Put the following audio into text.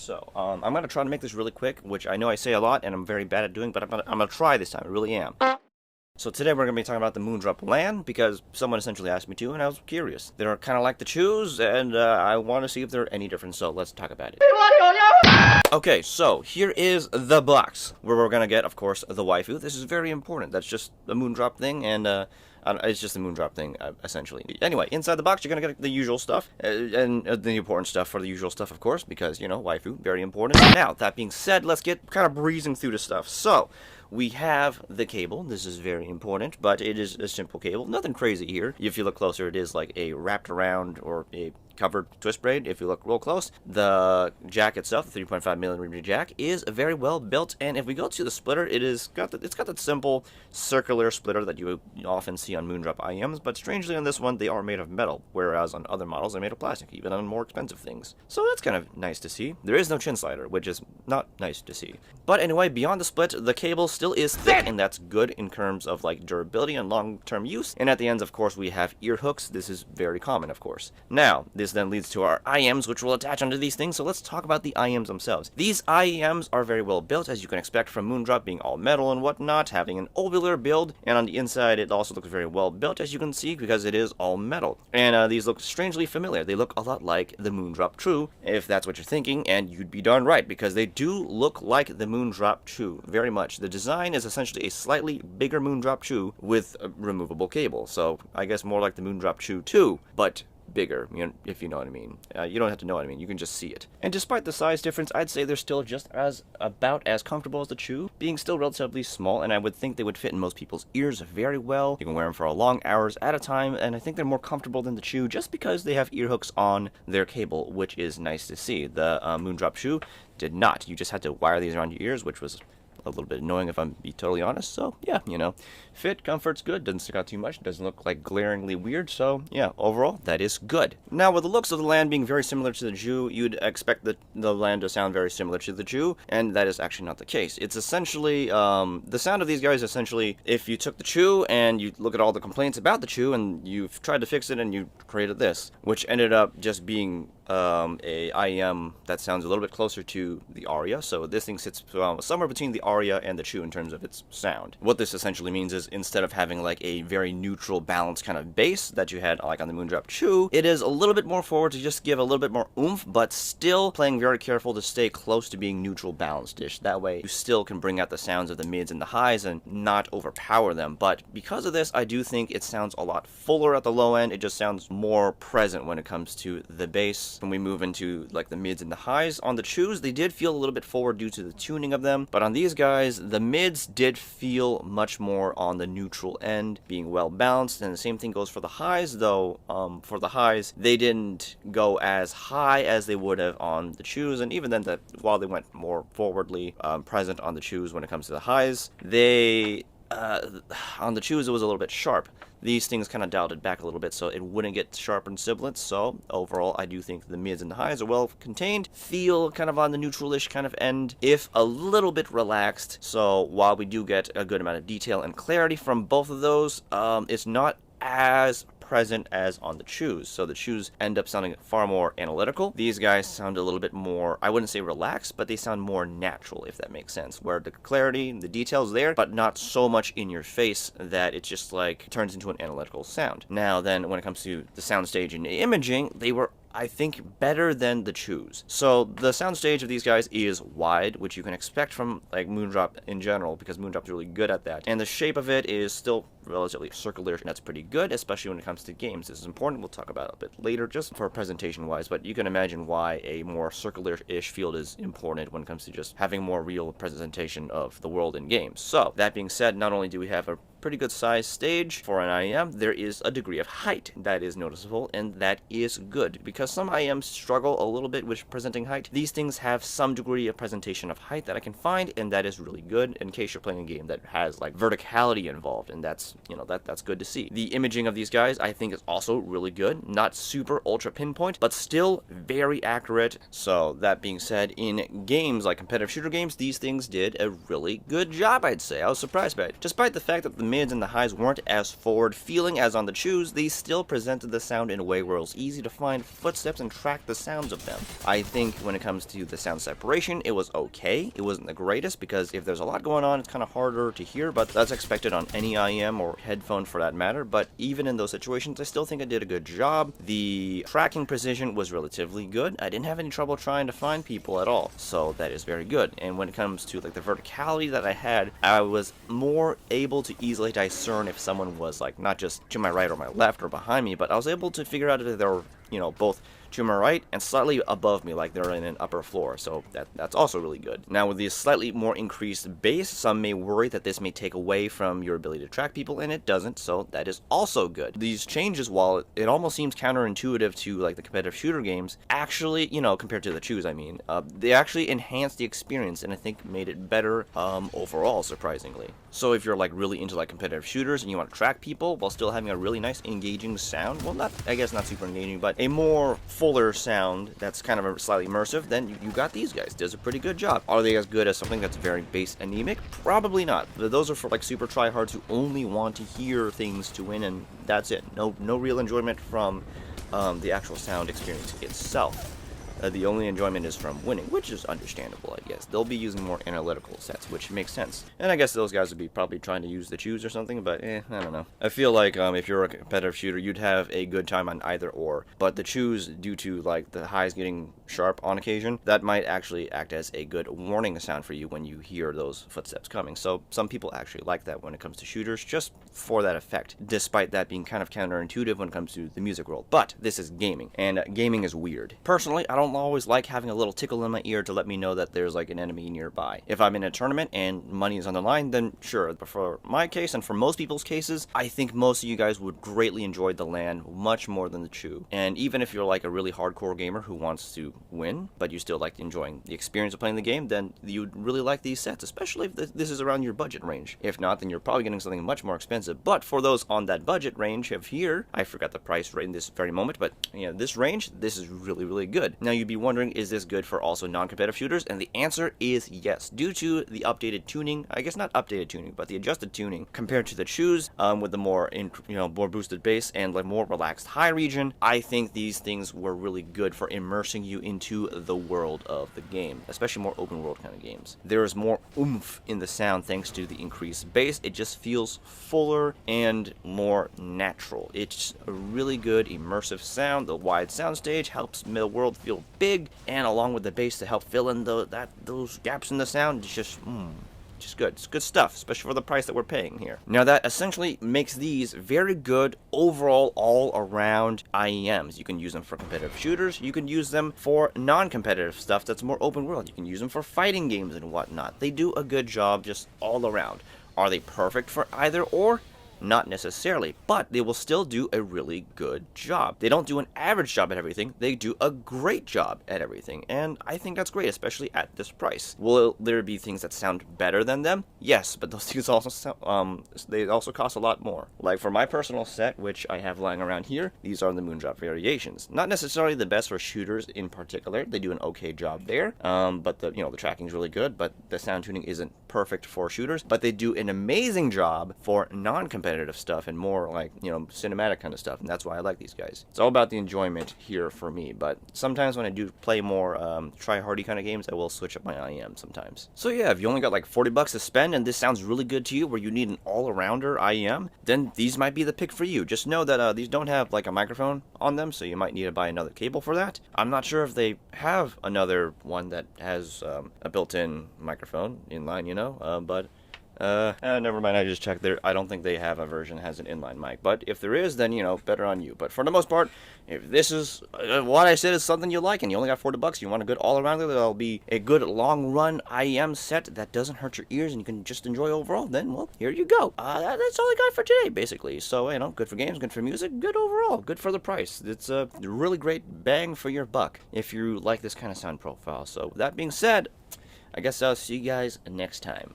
So, I'm gonna try to make this really quick, which I know I say a lot, and I'm very bad at doing, but I'm gonna try this time. I really am. So today we're gonna be talking about the Moondrop Lan because someone essentially asked me to, and I was curious. They're kind of like the chews, and I want to see if they're any different. So let's talk about it. Okay, so here is the box where we're gonna get, of course, the waifu. This is very important. That's just the Moondrop thing, and it's just the Moondrop thing, essentially. Anyway, inside the box, you're gonna get the usual stuff, and the important stuff for the usual stuff, of course, because, you know, waifu, very important. Now, that being said, let's get kind of breezing through the stuff. So, we have the cable. This is very important, but it is a simple cable. Nothing crazy here. If you look closer, it is like a wrapped around or a covered twist braid. If you look real close, the jack itself, the 3.5mm jack, is very well built. And if we go to the splitter, it's got that simple circular splitter that you often see on Moondrop IMs. But strangely, on this one, they are made of metal, whereas on other models, they're made of plastic, even on more expensive things. So that's kind of nice to see. There is no chin slider, which is not nice to see. But anyway, beyond the split, the cable still is thick, and that's good in terms of like durability and long-term use. And at the ends, of course, we have ear hooks. This is very common, of course. Now, this then leads to our IMs, which will attach onto these things. So let's talk about the IMs themselves. These IMs are very well built, as you can expect from Moondrop being all metal and whatnot, having an ovular build, and on the inside it also looks very well built, as you can see, because it is all metal. And these look strangely familiar. They look a lot like the Moondrop True, if that's what you're thinking, and you'd be darn right, because they do look like the Moondrop True, very much. The design is essentially a slightly bigger Moondrop True with a removable cable, so I guess more like the Moondrop True 2, but bigger, if you know what I mean. You don't have to know what I mean, you can just see it. And despite the size difference, I'd say they're still just about as comfortable as the Chew, being still relatively small, and I would think they would fit in most people's ears very well. You can wear them for long hours at a time, and I think they're more comfortable than the Chew just because they have ear hooks on their cable, which is nice to see. The Moondrop Chew did not. You just had to wire these around your ears, which was a little bit annoying if I'm be totally honest. So yeah, you know, fit, comfort's good, doesn't stick out too much, doesn't look like glaringly weird, so yeah, overall that is good. Now, with the looks of the Lan being very similar to the Jew, you'd expect the Lan to sound very similar to the Jew, and that is actually not the case. It's essentially the sound of these guys, essentially, if you took the Chew and you look at all the complaints about the Chew and you've tried to fix it and you created this, which ended up just being a IEM that sounds a little bit closer to the Aria. So this thing sits somewhere between the Aria and the Chew in terms of its sound. What this essentially means is instead of having like a very neutral, balanced kind of bass that you had like on the Moondrop Chew, it is a little bit more forward to just give a little bit more oomph, but still playing very careful to stay close to being neutral, balanced-ish. That way you still can bring out the sounds of the mids and the highs and not overpower them. But because of this, I do think it sounds a lot fuller at the low end. It just sounds more present when it comes to the bass. When we move into like the mids and the highs on the Chews, they did feel a little bit forward due to the tuning of them, but on these guys, the mids did feel much more on the neutral end, being well balanced, and the same thing goes for the highs, though. For the highs, they didn't go as high as they would have on the Chews, and even then, that while they went more forwardly present on the Chews when it comes to the highs, they on the Chews it was a little bit sharp. These things kind of dialed it back a little bit so it wouldn't get sharp and sibilant. So overall, I do think the mids and the highs are well contained, feel kind of on the neutral-ish kind of end, if a little bit relaxed. So while we do get a good amount of detail and clarity from both of those, it's not as present as on the Chews. So the Chews end up sounding far more analytical. These guys sound a little bit more, I wouldn't say relaxed, but they sound more natural, if that makes sense, where the clarity, the details there, but not so much in your face that it just like turns into an analytical sound. Now then, when it comes to the soundstage and imaging, they were, I think, better than the Chews. So the soundstage of these guys is wide, which you can expect from like Moondrop in general, because Moondrop's really good at that. And the shape of it is still relatively circular, and that's pretty good, especially when it comes to games. This is important, we'll talk about it a bit later, just for presentation wise, but you can imagine why a more circular-ish field is important when it comes to just having more real presentation of the world in games. So, that being said, not only do we have a pretty good size stage for an IEM, there is a degree of height that is noticeable, and that is good, because some IEMs struggle a little bit with presenting height. These things have some degree of presentation of height that I can find, and that is really good in case you're playing a game that has like verticality involved, and that's that's, that's good to see. The imaging of these guys, I think, is also really good. Not super ultra pinpoint, but still very accurate. So that being said, in games like competitive shooter games, these things did a really good job, I'd say. I was surprised by it. Despite the fact that the mids and the highs weren't as forward feeling as on the chews, they still presented the sound in a way where it was easy to find footsteps and track the sounds of them. I think when it comes to the sound separation, it was okay. It wasn't the greatest, because if there's a lot going on, it's kind of harder to hear, but that's expected on any IM or headphone for that matter. But even in those situations, I still think I did a good job. The tracking precision was relatively good. I didn't have any trouble trying to find people at all, so that is very good. And when it comes to like the verticality that I had, I was more able to easily discern if someone was like not just to my right or my left or behind me, but I was able to figure out if they were, both to my right and slightly above me, like they're in an upper floor, so that's also really good. Now, with the slightly more increased bass, some may worry that this may take away from your ability to track people, and it doesn't, so that is also good. These changes, while it almost seems counterintuitive to like the competitive shooter games, actually, compared to the chews, they actually enhanced the experience, and I think made it better overall, surprisingly. So if you're like really into like competitive shooters and you want to track people while still having a really nice engaging sound, well, not super engaging, but a more fuller sound that's kind of slightly immersive, then you got these guys. Does a pretty good job. Are they as good as something that's very bass anemic? Probably not. Those are for like super tryhards who only want to hear things to win, and that's it. No real enjoyment from the actual sound experience itself. The only enjoyment is from winning, which is understandable, I guess. They'll be using more analytical sets, which makes sense. And I guess those guys would be probably trying to use the chews or something, but I don't know. I feel like if you're a competitive shooter, you'd have a good time on either or. But the chews, due to like the highs getting sharp on occasion, that might actually act as a good warning sound for you when you hear those footsteps coming. So some people actually like that when it comes to shooters, just for that effect, despite that being kind of counterintuitive when it comes to the music world. But this is gaming, and gaming is weird. Personally, I don't always like having a little tickle in my ear to let me know that there's like an enemy nearby. If I'm in a tournament and money is on the line, then sure. But for my case, and for most people's cases, I think most of you guys would greatly enjoy the LAN much more than the chew. And even if you're like a really hardcore gamer who wants to win, but you still like enjoying the experience of playing the game, then you'd really like these sets, especially if this is around your budget range. If not, then you're probably getting something much more expensive. But for those on that budget range of here, I forgot the price right in this very moment, but this range, this is really, really good. Now you'd be wondering, is this good for also non-competitive shooters? And the answer is yes. Due to the updated tuning, I guess not updated tuning, but the adjusted tuning compared to the chews, with the more more boosted bass and like more relaxed high region, I think these things were really good for immersing you into the world of the game, especially more open world kind of games. There is more oomph in the sound thanks to the increased bass. It just feels fuller and more natural. It's a really good immersive sound. The wide soundstage helps the world feel big, and along with the bass to help fill in those gaps in the sound, it's just good. It's good stuff, especially for the price that we're paying here. Now that essentially makes these very good overall all-around IEMs. You can use them for competitive shooters. You can use them for non-competitive stuff that's more open world. You can use them for fighting games and whatnot. They do a good job just all around. Are they perfect for either or? Not necessarily, but they will still do a really good job. They don't do an average job at everything, they do a great job at everything, and I think that's great, especially at this price. Will there be things that sound better than them? Yes, but those things also they also cost a lot more. Like for my personal set, which I have lying around here, these are the Moondrop variations. Not necessarily the best for shooters in particular, they do an okay job there, but the tracking is really good, but the sound tuning isn't perfect for shooters, but they do an amazing job for non-competitive stuff and more like cinematic kind of stuff, and that's why I like these guys. It's all about the enjoyment here for me, but sometimes when I do play more try-hardy kind of games, I will switch up my IEM sometimes. So yeah, if you only got like $40 to spend and this sounds really good to you where you need an all-arounder IEM, then these might be the pick for you. Just know that these don't have like a microphone on them, so you might need to buy another cable for that. I'm not sure if they have another one that has a built-in microphone inline, but never mind, I just checked there. I don't think they have a version that has an inline mic, but if there is, then better on you. But for the most part, if this is what I said is something you like and you only got $40, you want a good all-arounder that'll be a good long-run IEM set that doesn't hurt your ears and you can just enjoy overall, then well, here you go. That's all I got for today, basically. So good for games, good for music, good overall, good for the price. It's a really great bang for your buck if you like this kind of sound profile. So with that being said, I guess I'll see you guys next time.